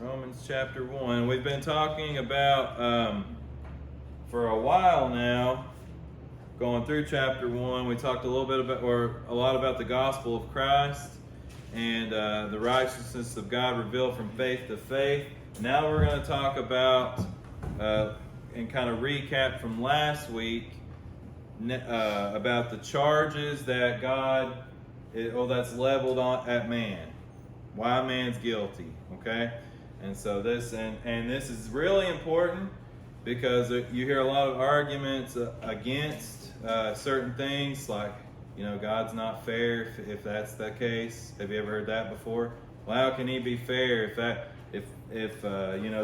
Romans chapter 1. We've been talking about, for a while now, going through chapter 1. We talked a little bit about, or a lot about the gospel of Christ and the righteousness of God revealed from faith to faith. Now we're going to talk about, and kind of recap from last week, about the charges that God, that's leveled at man. Why man's guilty, okay? And so this, and this is really important because you hear a lot of arguments against certain things, like, God's not fair if that's the case. Have you ever heard that before? Well, how can he be fair if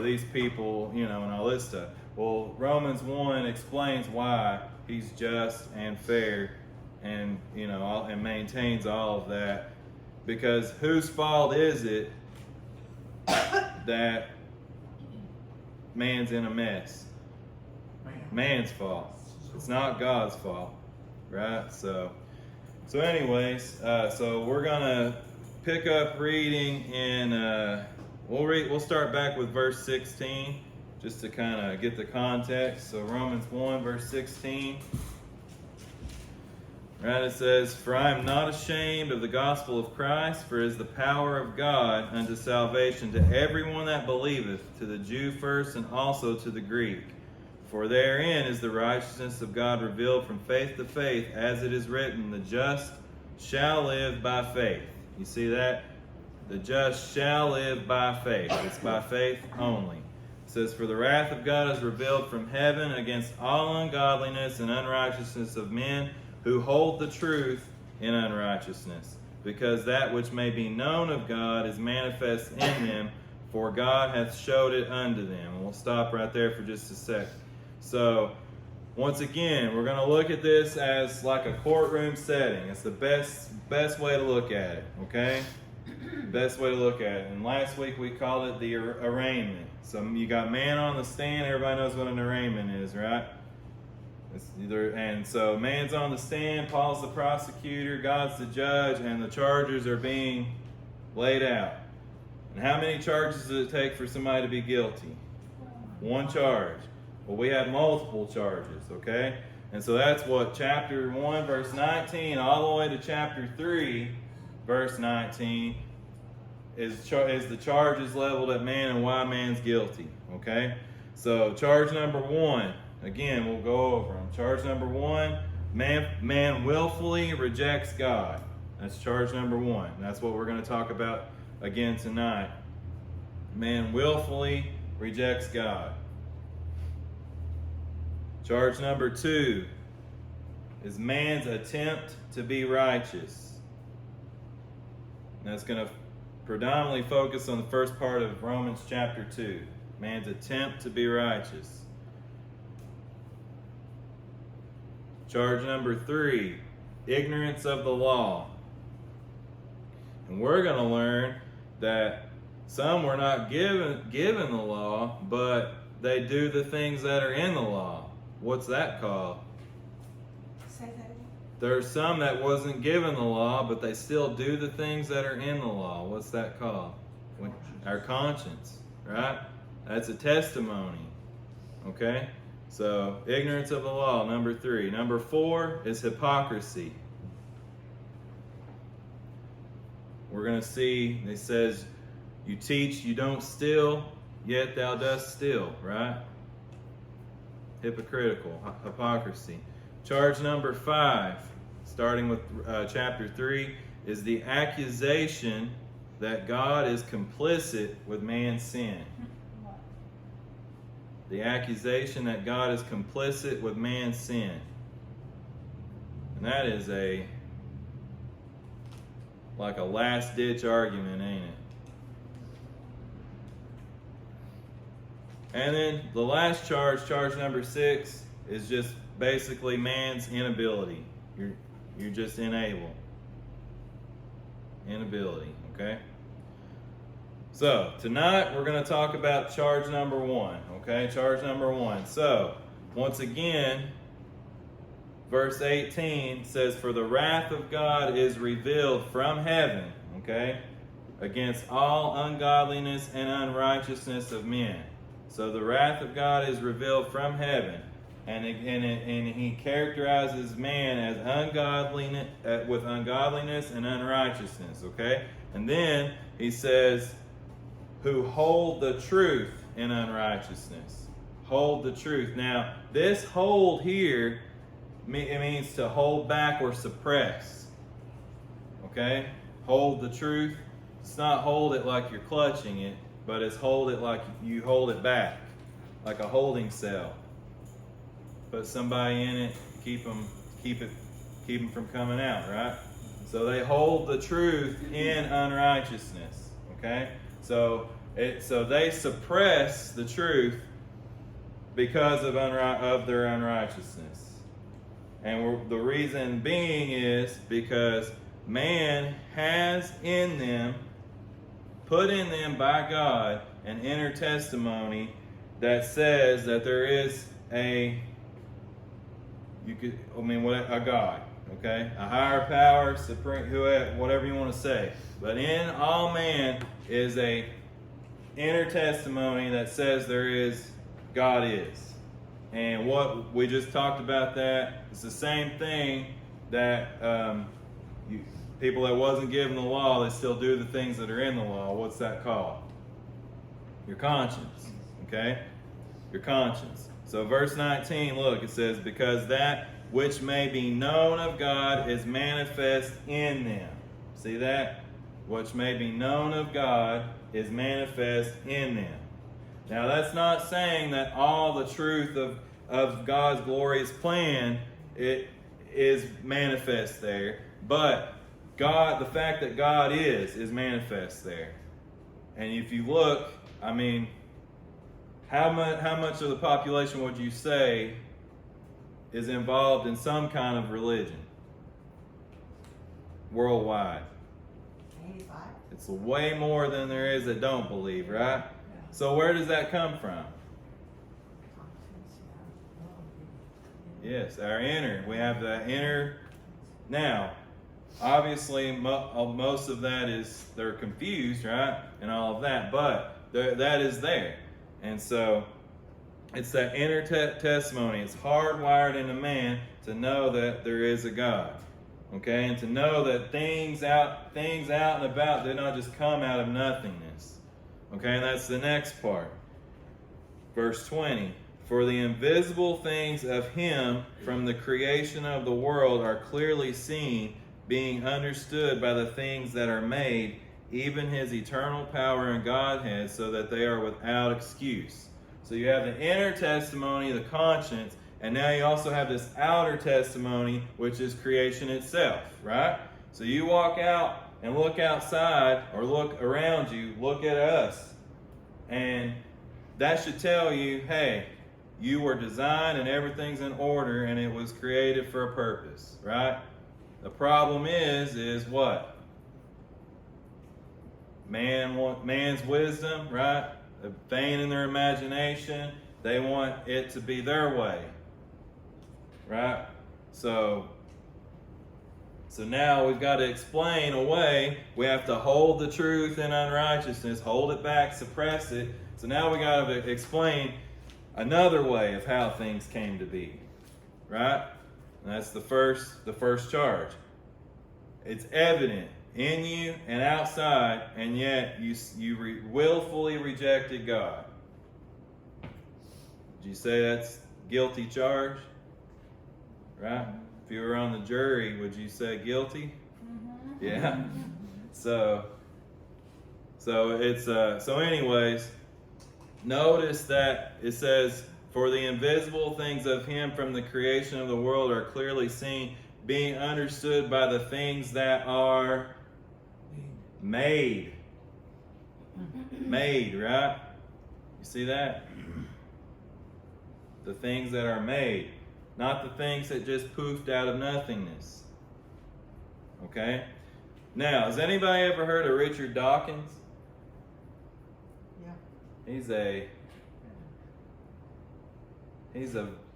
these people, and all this stuff? Well, Romans 1 explains why he's just and fair and, and maintains all of that. Because whose fault is it that man's in a mess? Man's fault. It's not God's fault, right? So anyways, so we're gonna pick up reading in. We'll start back with verse 16, just to kind of get the context. So Romans 1 verse 16. Right, it says, "For I am not ashamed of the gospel of Christ, for it is the power of God unto salvation to everyone that believeth, to the Jew first and also to the Greek. For therein is the righteousness of God revealed from faith to faith, as it is written, the just shall live by faith." You see that? The just shall live by faith. It's by faith only. It says, "For the wrath of God is revealed from heaven against all ungodliness and unrighteousness of men, who hold the truth in unrighteousness, because that which may be known of God is manifest in them, for God hath showed it unto them." And we'll stop right there for just a sec. So, once again, we're going to look at this as like a courtroom setting. It's the best way to look at it, okay? Best way to look at it. And last week we called it the arraignment. So you got man on the stand. Everybody knows what an arraignment is, right? And so man's on the stand, Paul's the prosecutor, God's the judge, and the charges are being laid out. And how many charges does it take for somebody to be guilty? One charge. Well, we have multiple charges, okay? And so that's what chapter 1, verse 19, all the way to chapter 3, verse 19, is the charges leveled at man and why man's guilty, okay? So charge number 1. Again, we'll go over them. Charge number 1, man willfully rejects God. That's charge number 1. That's what we're going to talk about again tonight. Man willfully rejects God. Charge number 2 is man's attempt to be righteous. And that's going to predominantly focus on the first part of Romans chapter 2. Man's attempt to be righteous. Charge number 3, ignorance of the law. And we're going to learn that some were not given the law, but they do the things that are in the law. What's that called? Say that again. There's some that wasn't given the law, but they still do the things that are in the law. What's that called? Our conscience, right? That's a testimony, okay? So, ignorance of the law, number 3. Number 4 is hypocrisy. We're going to see, it says, you teach, you don't steal, yet thou dost steal, right? Hypocritical, hypocrisy. Charge number 5, starting with chapter 3, is the accusation that God is complicit with man's sin. The accusation that God is complicit with man's sin. And that is like a last-ditch argument, ain't it? And then the last charge number 6, is just basically man's inability. You're just inability, okay? So, tonight we're going to talk about charge number 1, okay? Charge number 1. So, once again, verse 18 says, "For the wrath of God is revealed from heaven," okay? against all ungodliness and unrighteousness of men. So the wrath of God is revealed from heaven, and he characterizes man as ungodliness, with ungodliness and unrighteousness. Okay, and then he says, "Who hold the truth in unrighteousness." Hold the truth. Now, this hold here, it means to hold back or suppress. Okay, hold the truth. It's not hold it like you're clutching it, but it's hold it like you hold it back, like a holding cell. Put somebody in it, keep them from coming out, right? So they hold the truth in unrighteousness. Okay, so they suppress the truth because of their unrighteousness, and the reason being is because man has in them, put in them by God, an inner testimony that says that there is a God, okay? A higher power, supreme, whatever you want to say. But in all man is a inner testimony that says there is, God is. And what we just talked about that, it's the same thing that people that wasn't given the law, they still do the things that are in the law. What's that called? Your conscience, okay? Your conscience. So verse 19, look, it says, because that which may be known of God is manifest in them. See that? Which may be known of God is manifest in them. Now that's not saying that all the truth of God's glorious plan it is manifest there, but God, the fact that God is manifest there. And if you look, I mean, how much of the population would you say is involved in some kind of religion worldwide? 85. It's way more than there is that don't believe, right? So where does that come from? Yes, our inner. We have the inner. Now, obviously, most of that is they're confused, right? And all of that, but that is there. And so it's that inner testimony. It's hardwired into man to know that there is a God. Okay? And to know that things out and about do not just come out of nothingness. Okay? And that's the next part. Verse 20. For the invisible things of him from the creation of the world are clearly seen, being understood by the things that are made, even his eternal power and Godhead, so that they are without excuse. So you have the inner testimony, the conscience, and now you also have this outer testimony, which is creation itself, right? So you walk out and look outside, or look around you, look at us, and that should tell you, hey, you were designed and everything's in order and it was created for a purpose, right? The problem is what? Man's wisdom, right? Vain in their imagination. They want it to be their way, right? So now we've got to explain away. We have to hold the truth in unrighteousness, hold it back, suppress it. So now we got to explain another way of how things came to be, right? And that's the first charge. It's evident in you and outside, and yet you willfully rejected God. Did you say that's guilty charge? Right? If you were on the jury, would you say guilty? Mm-hmm. Yeah. So it's so anyways, notice that it says, for the invisible things of him from the creation of the world are clearly seen, being understood by the things that are made. Made, right? You see that? The things that are made. Not the things that just poofed out of nothingness. Okay? Now, has anybody ever heard of Richard Dawkins? He's a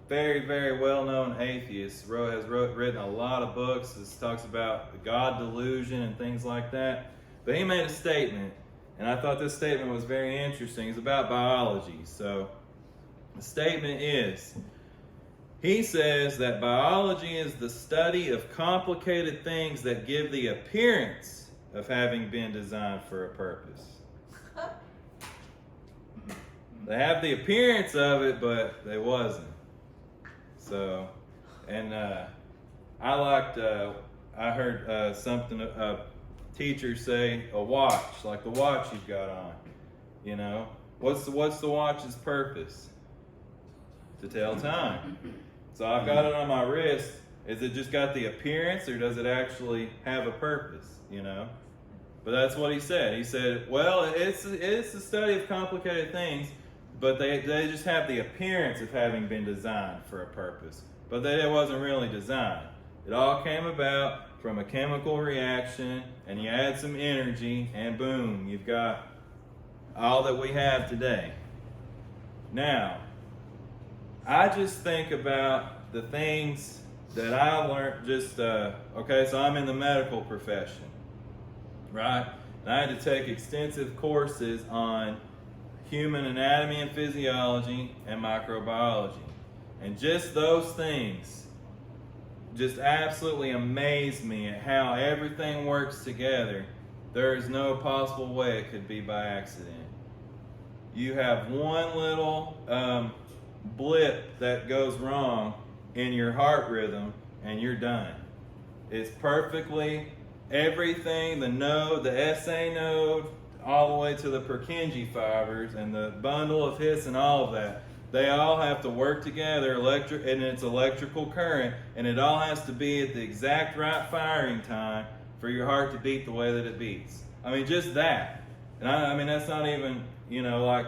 very, very well-known atheist. Has written a lot of books. This talks about the God delusion and things like that. But he made a statement, and I thought this statement was very interesting. It's about biology. So the statement is, he says that biology is the study of complicated things that give the appearance of having been designed for a purpose. They have the appearance of it, but they wasn't. So, and I heard something, a teacher say, a watch, like the watch you've got on. You know, what's the watch's purpose? To tell time. So I've got it on my wrist. Is it just got the appearance, or does it actually have a purpose? You know, but that's what he said. He said, well, it's the study of complicated things, but they just have the appearance of having been designed for a purpose, but that it wasn't really designed. It all came about from a chemical reaction, and you add some energy, and boom, you've got all that we have today. Now, I just think about the things that I learned okay, so I'm in the medical profession, right? And I had to take extensive courses on human anatomy and physiology and microbiology. And just those things just absolutely amaze me at how everything works together. There is no possible way it could be by accident. You have one little blip that goes wrong in your heart rhythm and you're done. It's perfectly everything, the node, the SA node, all the way to the Purkinje fibers and the bundle of His and all of that. They all have to work together, and it's electrical current, and it all has to be at the exact right firing time for your heart to beat the way that it beats. I mean, just that. And I mean, that's not even, like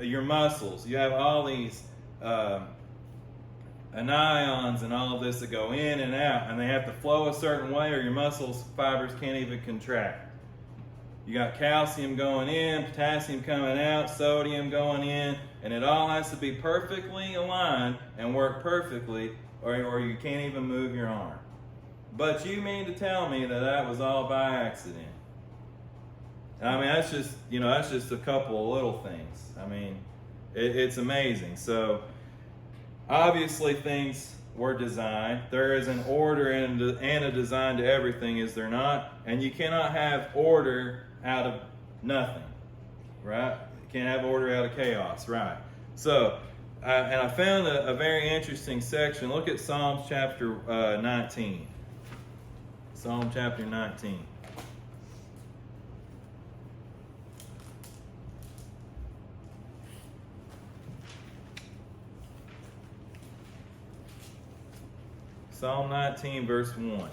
your muscles. You have all these anions and all of this that go in and out, and they have to flow a certain way, or your muscles fibers can't even contract. You got calcium going in, potassium coming out, sodium going in, and it all has to be perfectly aligned and work perfectly, or you can't even move your arm. But you mean to tell me that was all by accident? I mean, that's just a couple of little things. I mean, it's amazing. So, obviously things were designed. There is an order and a design to everything, is there not? And you cannot have order out of nothing, right? You can't have order out of chaos, right? So, and I found a very interesting section. Look at Psalms chapter 19. Psalm chapter 19. Psalm 19, verse 1.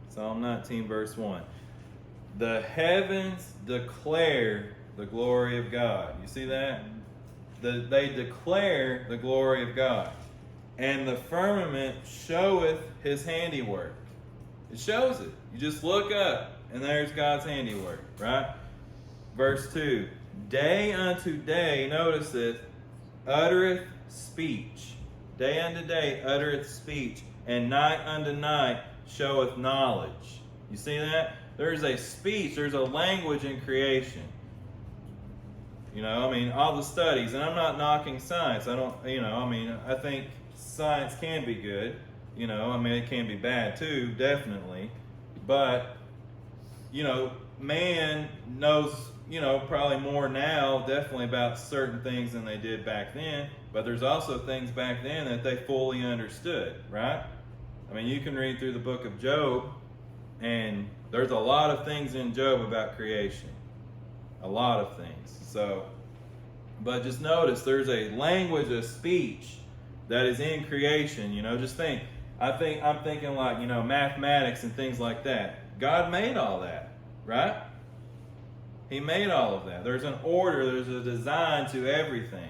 Psalm 19, verse 1. The heavens declare the glory of God. You see that? They declare the glory of God. And the firmament showeth his handiwork. It shows it. You just look up, and there's God's handiwork, right? Verse 2. Day unto day, notice this, uttereth speech. Day unto day uttereth speech, and night unto night showeth knowledge. You see that? There's a speech, there's a language in creation. All the studies, and I'm not knocking science. I think science can be good. It can be bad too, definitely. But, man knows, probably more now, definitely about certain things than they did back then. But there's also things back then that they fully understood, right? You can read through the book of Job, and there's a lot of things in Job about creation. A lot of things. So, but just notice there's a language of speech that is in creation. Just think. I'm thinking like, mathematics and things like that. God made all that, right? He made all of that. There's an order, there's a design to everything.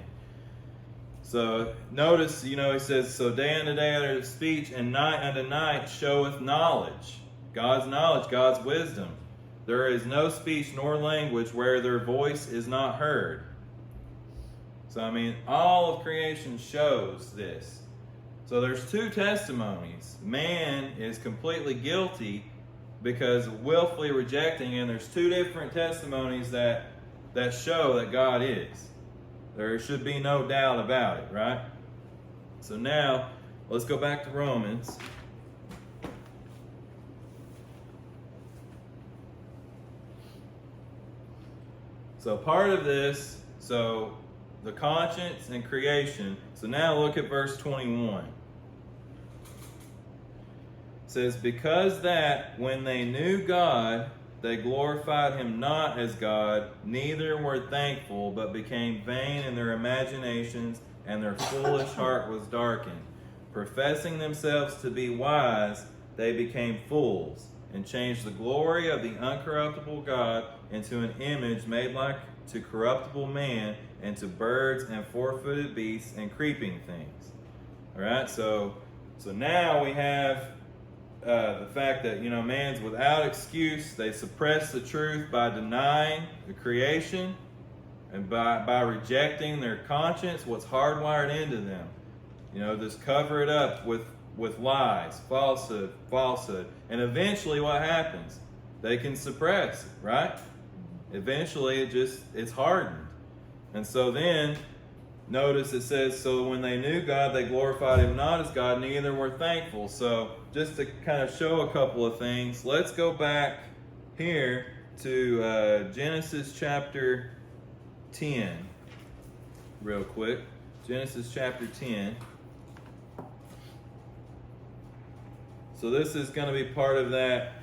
So notice, he says, so day unto day uttereth speech, and night unto night showeth knowledge. God's knowledge, God's wisdom. There is no speech nor language where their voice is not heard. So, I mean, all of creation shows this. So there's two testimonies. Man is completely guilty because of willfully rejecting, and there's two different testimonies that show that God is. There should be no doubt about it, right? So now, let's go back to Romans. So part of this, so the conscience and creation. So now look at verse 21. It says, because that when they knew God, they glorified him not as God, neither were thankful, but became vain in their imaginations, and their foolish heart was darkened. Professing themselves to be wise, they became fools, and changed the glory of the uncorruptible God into an image made like to corruptible man, and to birds and four-footed beasts and creeping things. All right, so now we have the fact that, man's without excuse. They suppress the truth by denying the creation and by rejecting their conscience, what's hardwired into them. Just cover it up with lies, falsehood. And eventually what happens? They can suppress it, right? Eventually it's hardened. And so then, notice it says, so when they knew God, they glorified him not as God, neither were thankful. So just to kind of show a couple of things, let's go back here to Genesis chapter 10 real quick. Genesis chapter 10. So this is going to be part of that,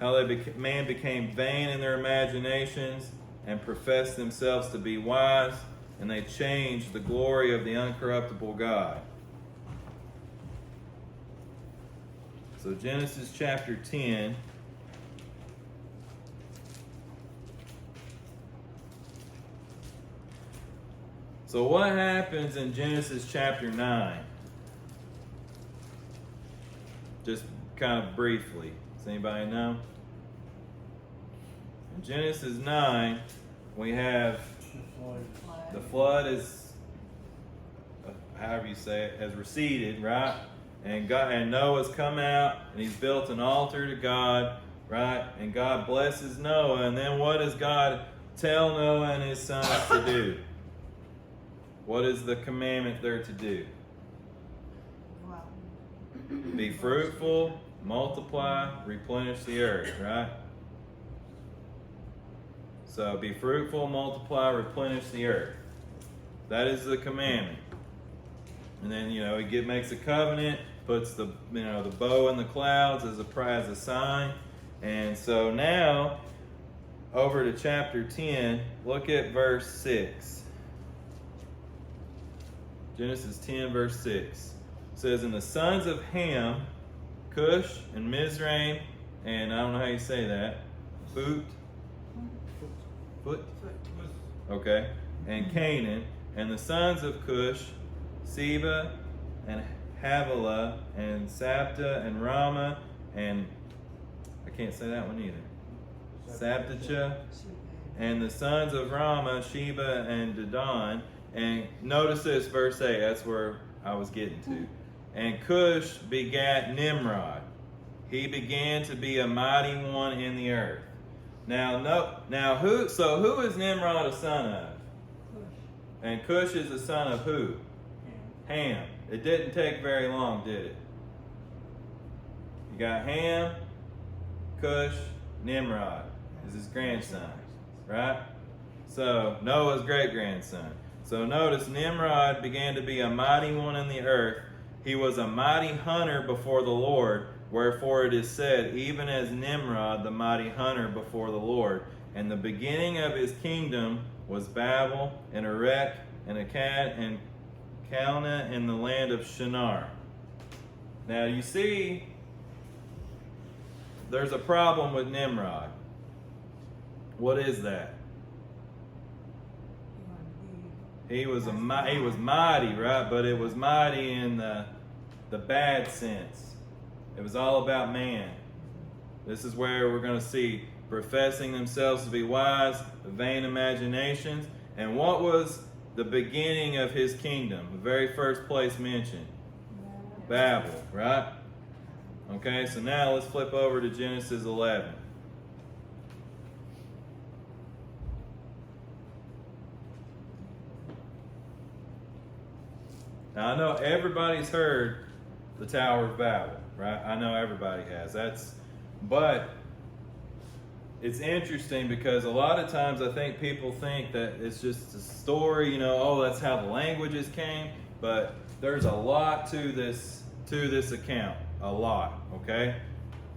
how man became vain in their imaginations and professed themselves to be wise, and they changed the glory of the uncorruptible God. So Genesis chapter 10. So what happens in Genesis chapter 9? Just kind of briefly. Does anybody know? In Genesis 9, we have the flood is, however you say it, has receded, right? And Noah's come out and he's built an altar to God, right? And God blesses Noah. And then what does God tell Noah and his sons to do? What is the commandment they're to do? Wow. Be fruitful, multiply, replenish the earth, right? So be fruitful, multiply, replenish the earth. That is the commandment. And then, he makes a covenant, puts the bow in the clouds as a sign. And so now, over to chapter 10, look at verse 6. Genesis 10, verse 6. It says, and the sons of Ham, Cush and Mizraim, and I don't know how you say that, Foot? Okay. And Canaan, and the sons of Cush, Seba and Havilah and Sabta and Rama, and I can't say that one either. Sabtacha, and the sons of Rama, Sheba and Dedan. And notice this, verse 8, that's where I was getting to. And Cush begat Nimrod. He began to be a mighty one in the earth. Now who is Nimrod a son of? And Cush is the son of who? Ham. It didn't take very long, did it? You got Ham, Cush, Nimrod is his grandson, right? So Noah's great-grandson. So notice Nimrod began to be a mighty one in the earth. He was a mighty hunter before the Lord, wherefore it is said, even as Nimrod, the mighty hunter before the Lord. And the beginning of his kingdom was Babel, and Erech, and Akkad, and Calneh in the land of Shinar. Now you see, there's a problem with Nimrod. What is that? He was mighty, right? But it was mighty in the bad sense. It was all about man. This is where we're going to see professing themselves to be wise, vain imaginations. And what was the beginning of his kingdom, the very first place mentioned? Babel, right? Okay, so now let's flip over to Genesis 11. Now I know everybody's heard the Tower of Babel, right? I know everybody has. But it's interesting because a lot of times I think people think that it's just a story, oh, that's how the languages came. But there's a lot to this account, a lot. Okay,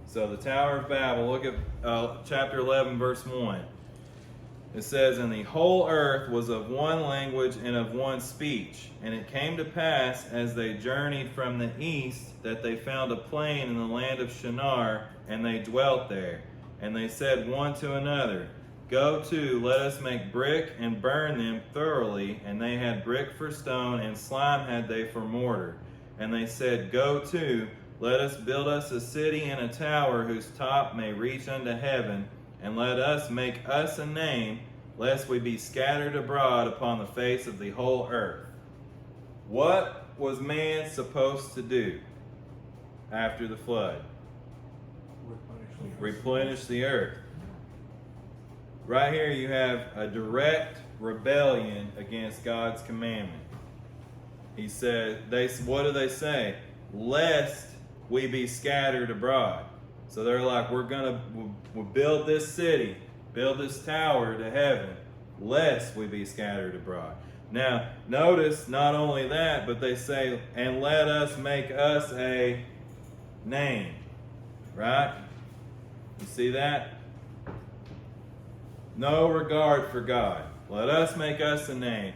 so the Tower of Babel. Look at chapter 11, verse 1. It says, "And the whole earth was of one language and of one speech. And it came to pass, as they journeyed from the east, that they found a plain in the land of Shinar, and they dwelt there. And they said one to another, Go to, let us make brick and burn them thoroughly. And they had brick for stone, and slime had they for mortar. And they said, Go to, let us build us a city and a tower whose top may reach unto heaven. And let us make us a name, lest we be scattered abroad upon the face of the whole earth." What was man supposed to do after the flood? Replenish the earth. Right here you have a direct rebellion against God's commandment. He said, what do they say? Lest we be scattered abroad. So they're like, we'll build this city, build this tower to heaven, lest we be scattered abroad. Now, notice not only that, but they say, and let us make us a name. Right? You see that? No regard for God. Let us make us a name.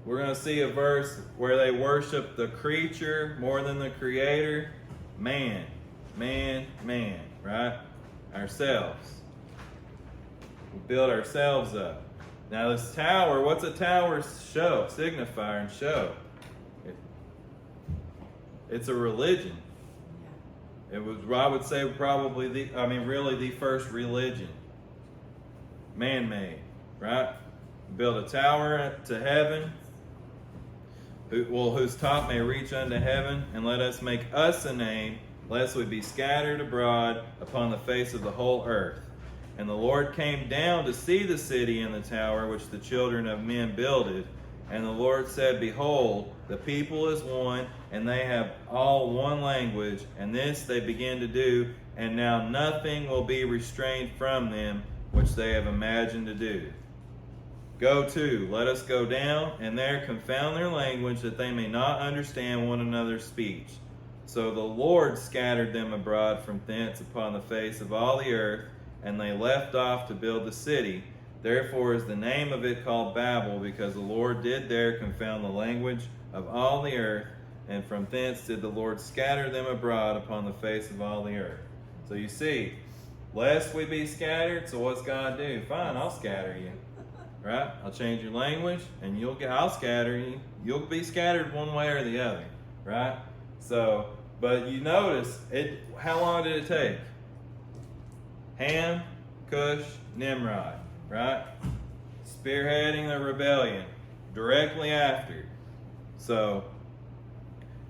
We're going to see a verse where they worship the creature more than the creator. Man, right? Ourselves. We build ourselves up. Now this tower, what's a tower signify and show? It's a religion. It was, I would say, probably really the first religion. Man-made, right? Build a tower to heaven, whose top may reach unto heaven, and let us make us a name, lest we be scattered abroad upon the face of the whole earth. And the Lord came down to see the city and the tower which the children of men builded. And the Lord said, Behold, the people is one, and they have all one language, and this they begin to do, and now nothing will be restrained from them which they have imagined to do. Go to, let us go down, and there confound their language, that they may not understand one another's speech. So the Lord scattered them abroad from thence upon the face of all the earth, and they left off to build the city. Therefore is the name of it called Babel, because the Lord did there confound the language of all the earth, and from thence did the Lord scatter them abroad upon the face of all the earth. So you see, lest we be scattered, so what's God do? Fine, I'll scatter you. Right? I'll change your language, and I'll scatter you. You'll be scattered one way or the other. Right? So, but you notice, how long did it take? Ham, Cush, Nimrod, right? Spearheading the rebellion directly after. So,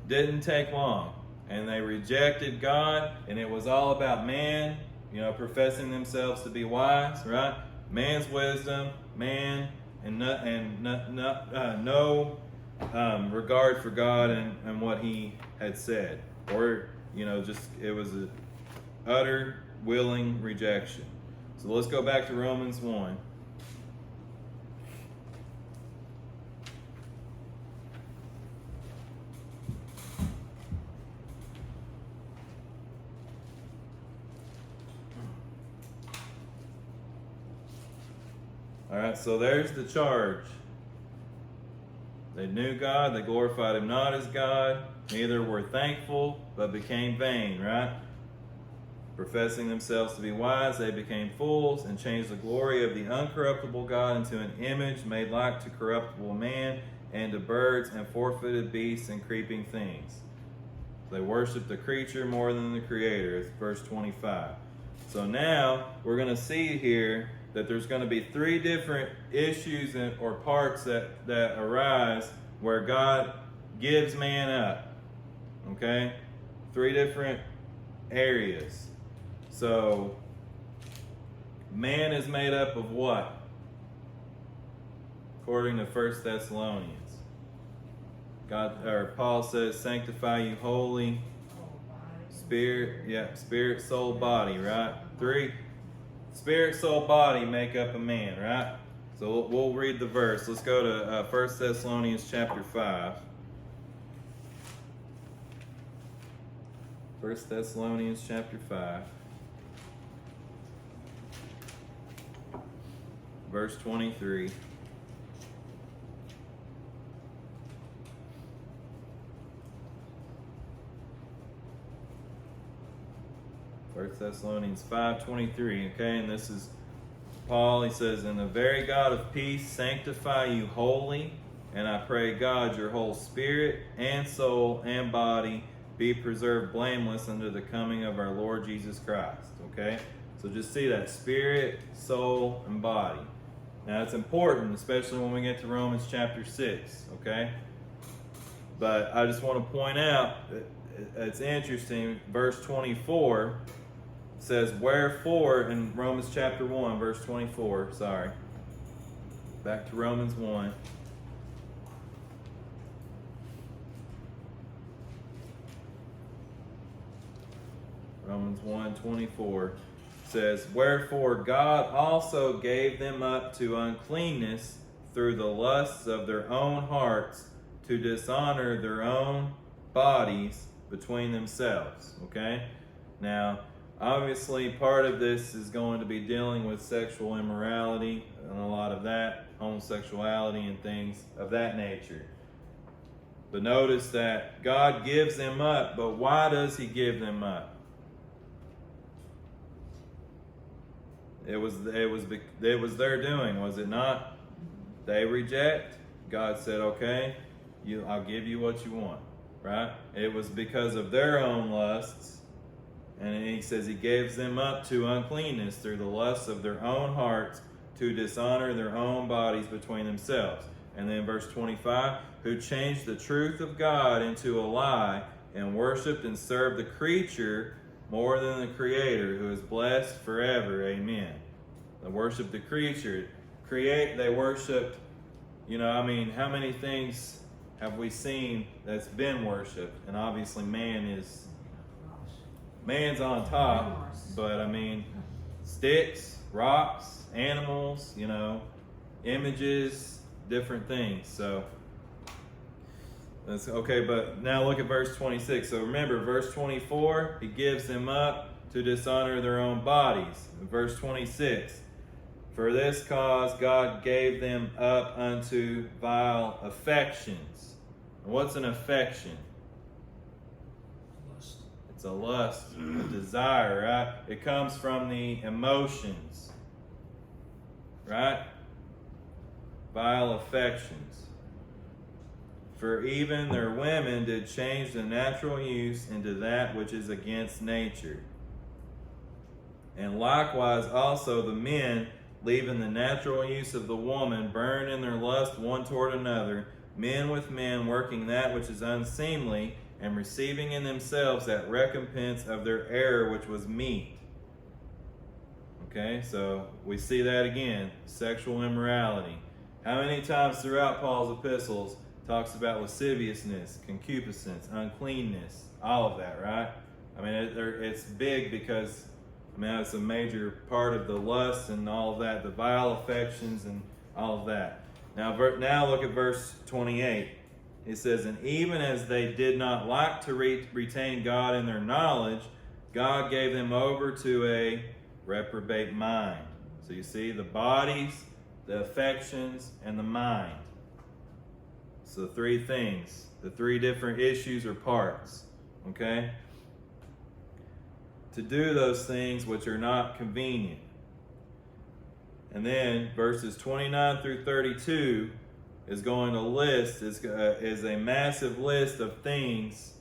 didn't take long. And they rejected God, and it was all about man, professing themselves to be wise, right? Man's wisdom, man, and no regard for God and what He had said. Or, it was an utter willing rejection. So let's go back to Romans 1. All right, so there's the charge. They knew God, they glorified Him not as God, neither were thankful, but became vain, right? Professing themselves to be wise, they became fools and changed the glory of the uncorruptible God into an image made like to corruptible man and to birds and four-footed beasts and creeping things. They worshiped the creature more than the Creator. It's verse 25. So now we're going to see here that there's going to be three different issues or parts that arise where God gives man up. Okay? Three different areas. So, man is made up of what? According to 1 Thessalonians. Paul says, sanctify you wholly. Spirit, soul, body, right? Three. Spirit, soul, body make up a man, right? So we'll read the verse. Let's go to 1 Thessalonians chapter 5. 1 Thessalonians chapter 5. Verse 23. First Thessalonians 5:23, okay, and this is Paul. He says, and the very God of peace sanctify you wholly, and I pray God your whole spirit and soul and body be preserved blameless unto the coming of our Lord Jesus Christ. Okay, so just see that spirit, soul, and body. Now it's important, especially when we get to Romans chapter 6. Okay, but I just want to point out it's interesting. Verse 24 says, wherefore, in Romans chapter 1, verse 24, sorry. Back to Romans 1. Romans 1:24 says, wherefore God also gave them up to uncleanness through the lusts of their own hearts to dishonor their own bodies between themselves. Okay? Now, obviously, part of this is going to be dealing with sexual immorality and a lot of that, homosexuality and things of that nature. But notice that God gives them up, but why does He give them up? It was their doing, was it not? They reject. God said, okay, I'll give you what you want, right? It was because of their own lusts. And He says He gives them up to uncleanness through the lusts of their own hearts to dishonor their own bodies between themselves. And then verse 25, who changed the truth of God into a lie and worshiped and served the creature more than the Creator, who is blessed forever. Amen. They worshiped the creature. They worshiped, how many things have we seen that's been worshiped? And obviously man's on top, but sticks, rocks, animals, images, different things. So that's okay, but now look at verse 26. So remember, verse 24, He gives them up to dishonor their own bodies. In verse 26, for this cause God gave them up unto vile affections. And what's an affection? It's a lust, a desire, right? It comes from the emotions, right? Vile affections. For even their women did change the natural use into that which is against nature. And likewise also the men, leaving the natural use of the woman, burn in their lust one toward another, men with men, working that which is unseemly, and receiving in themselves that recompense of their error which was meet. Okay, so we see that again, sexual immorality. How many times throughout Paul's epistles talks about lasciviousness, concupiscence, uncleanness, all of that, right? It's big because it's a major part of the lust and all of that, the vile affections and all of that. Now look at verse 28. It says, and even as they did not like to retain God in their knowledge, God gave them over to a reprobate mind. So you see the bodies, the affections, and the mind. So three things, the three different issues or parts, okay? To do those things which are not convenient. And then verses 29 through 32 is going to list, is a massive list of things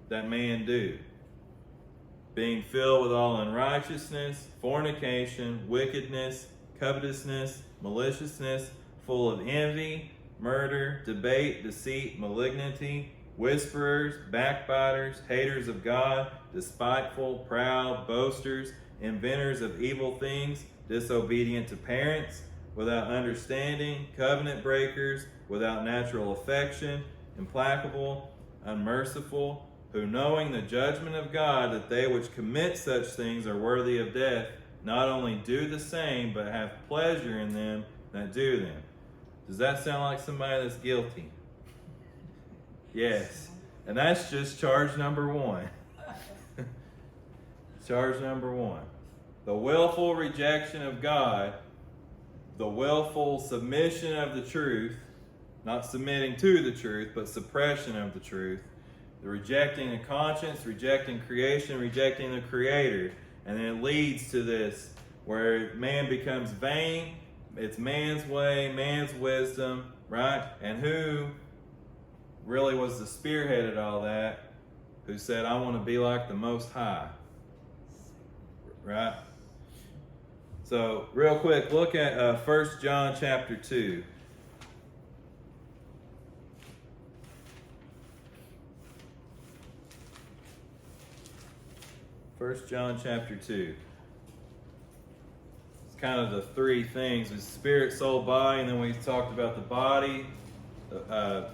that man do. being filled with all unrighteousness, fornication, wickedness, covetousness, maliciousness, full of envy, murder, debate, deceit, malignity, whisperers, backbiters, haters of God, despiteful, proud, boasters, inventors of evil things, disobedient to parents, without understanding, covenant breakers, without natural affection, implacable, unmerciful, who knowing the judgment of God, that they which commit such things are worthy of death, not only do the same, but have pleasure in them that do them. Does that sound like somebody that's guilty? Yes. And that's just charge number 1. Charge number 1. The willful rejection of God, the willful submission of the truth, not submitting to the truth, but suppression of the truth, the rejecting the conscience, rejecting creation, rejecting the Creator. And then it leads to this where man becomes vain. It's man's way, man's wisdom, right? And who really was the spearhead of all that? Who said, I want to be like the Most High, right? So real quick, look at 1 John chapter 2. 1 John chapter 2. It's kind of the 3 things: it's spirit, soul, body, and then we talked about the body,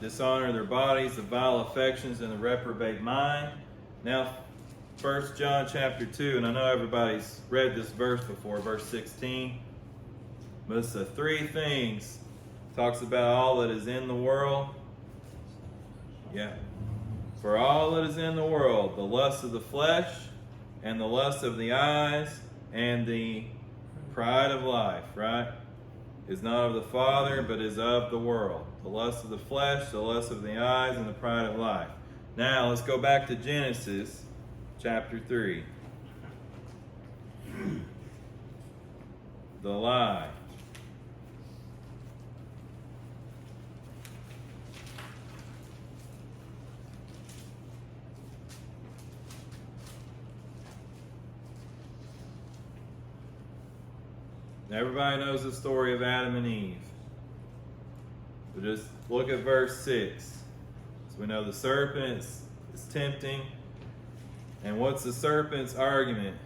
dishonor their bodies, the vile affections, and the reprobate mind. Now, 1 John chapter 2, and I know everybody's read this verse before, verse 16, but it's the 3 things. Talks about all that is in the world. Yeah. For all that is in the world, the lust of the flesh, and the lust of the eyes, and the pride of life, right? Is not of the Father, but is of the world. The lust of the flesh, the lust of the eyes, and the pride of life. Now, let's go back to Genesis chapter 3. The lie. Everybody knows the story of Adam and Eve. So just look at verse 6. So we know the serpent is tempting. And what's the serpent's argument?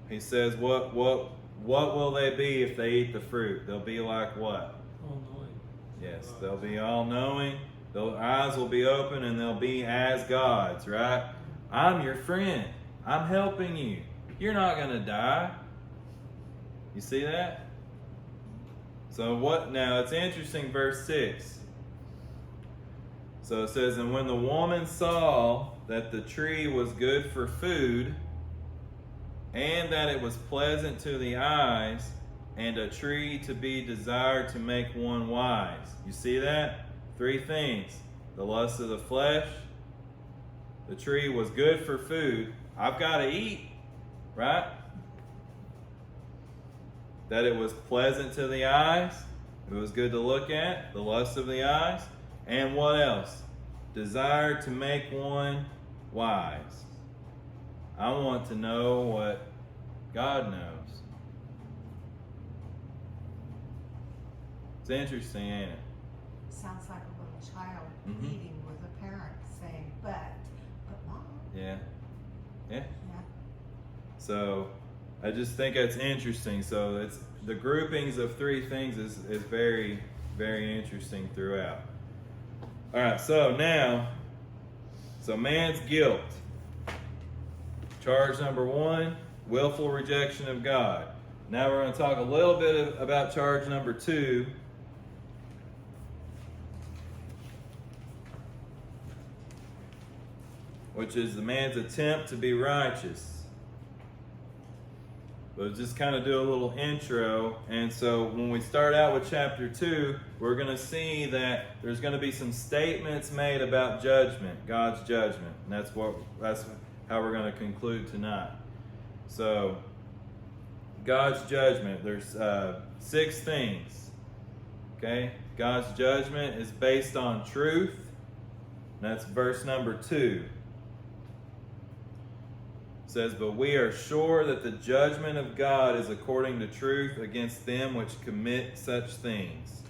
He says, what will they be if they eat the fruit? They'll be like what? All-knowing. Yes, they'll be all-knowing. Their eyes will be open and they'll be as gods, right? I'm your friend. I'm helping you. You're not going to die. You see that? So what? Now it's interesting, verse 6. So it says, and when the woman saw that the tree was good for food, and that it was pleasant to the eyes, and a tree to be desired to make one wise. You see that? 3 things. The lust of the flesh. The tree was good for food. I've got to eat, right? That it was pleasant to the eyes. It was good to look at. The lust of the eyes. And what else? Desire to make one wise. I want to know what God knows. It's interesting, ain't it? Sounds like a little child Mhm. pleading with a parent saying, but mom. Yeah. Yeah. Yeah. So I just think that's interesting. So it's the groupings of 3 things is very, very interesting throughout. All right, so now, man's guilt. Charge number 1, willful rejection of God. Now we're going to talk a little bit about charge number 2. Which is the man's attempt to be righteous. But just kind of do a little intro. And so when we start out with chapter 2, we're going to see that there's going to be some statements made about judgment, God's judgment. And that's how we're going to conclude tonight. So, God's judgment, there's 6 things. Okay? God's judgment is based on truth. And that's verse number 2. says, but we are sure that the judgment of God is according to truth against them which commit such things.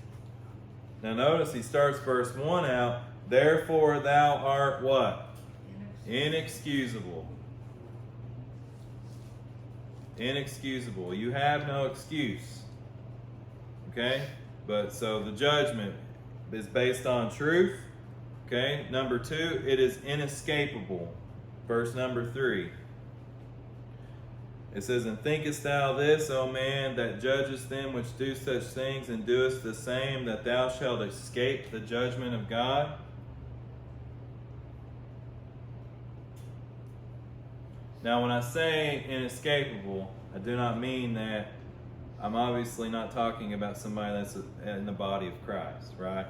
Now notice he starts verse 1 out, therefore thou art what? Inexcusable. Inexcusable. You have no excuse. Okay? But so the judgment is based on truth. Okay? Number 2, it is inescapable. Verse number 3. It says, and thinkest thou this, O man, that judgest them which do such things, and doest the same, that thou shalt escape the judgment of God? Now, when I say inescapable, I do not mean that I'm obviously not talking about somebody that's in the body of Christ, right?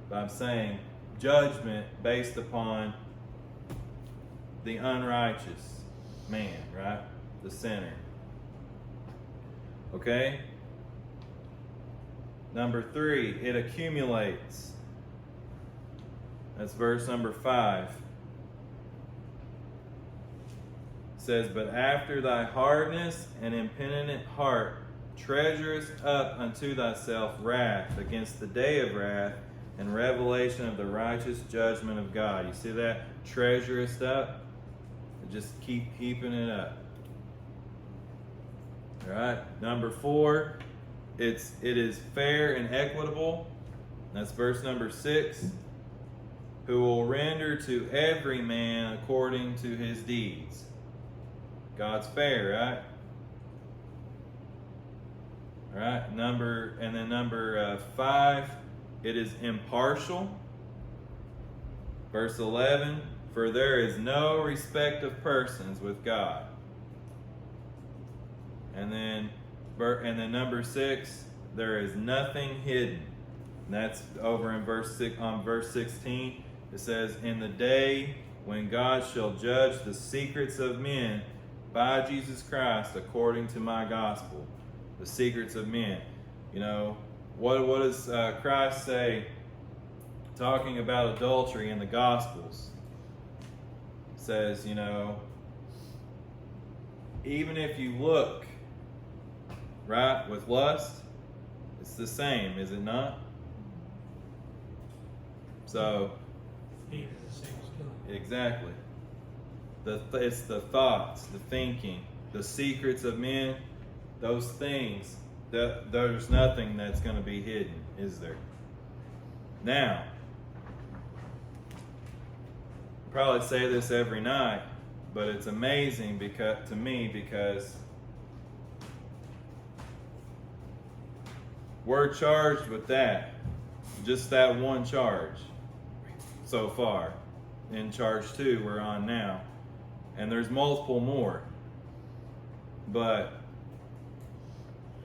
But I'm saying judgment based upon the unrighteous man, right? The sinner. Okay? Number 3, it accumulates. That's verse number 5. It says, but after thy hardness and impenitent heart treasurest up unto thyself wrath against the day of wrath and revelation of the righteous judgment of God. You see that? Treasurest up. Just keep heaping it up. All right. Number 4, it is fair and equitable. That's verse number 6. Who will render to every man according to his deeds. God's fair, right? All right. Number 5, it is impartial. Verse 11, for there is no respect of persons with God. And then number 6, there is nothing hidden. And that's over in verse 16. It says, in the day when God shall judge the secrets of men by Jesus Christ according to my gospel. The secrets of men. You know, what does Christ say talking about adultery in the Gospels? It says, you know, even if you look, right, with lust, it's the same, is it not? So, exactly. It's the thoughts, the thinking, the secrets of men, those things, there's nothing that's going to be hidden, is there? Now, I probably say this every night, but it's amazing to me because we're charged with that, just that one charge so far. In charge 2 we're on now, and there's multiple more. But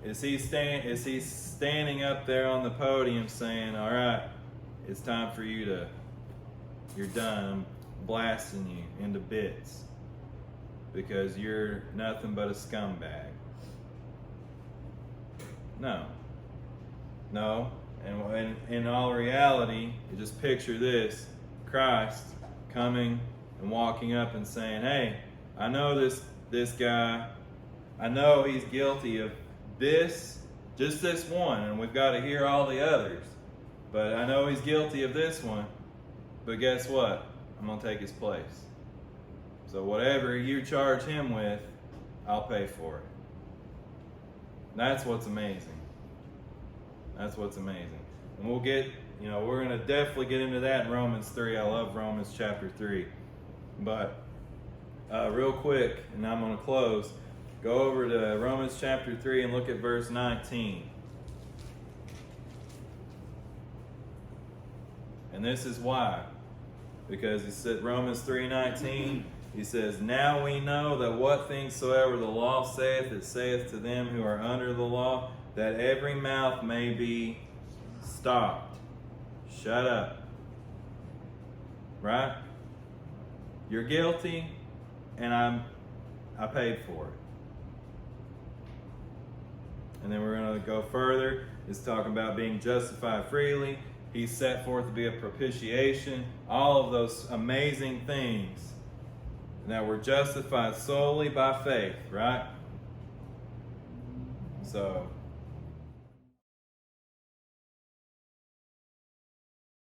is he standing up there on the podium saying, all right, it's time for you're done, I'm blasting you into bits because you're nothing but a scumbag? No. And in all reality, you just picture this: Christ coming and walking up and saying, hey, I know this guy, I know he's guilty of this, just this one, and we've got to hear all the others, but I know he's guilty of this one, but guess what? I'm going to take his place. So whatever you charge him with, I'll pay for it. That's what's amazing. That's what's amazing. And we'll get, we're going to definitely get into that in Romans 3. I love Romans chapter 3. But real quick, and I'm going to close, go over to Romans chapter 3 and look at verse 19. And this is why. Because he said, Romans 3:19, he says, now we know that what things soever the law saith, it saith to them who are under the law, that every mouth may be stopped. Shut up. Right? You're guilty, and I paid for it. And then we're going to go further. It's talking about being justified freely. He's set forth to be a propitiation. All of those amazing things Now we're justified solely by faith, right? So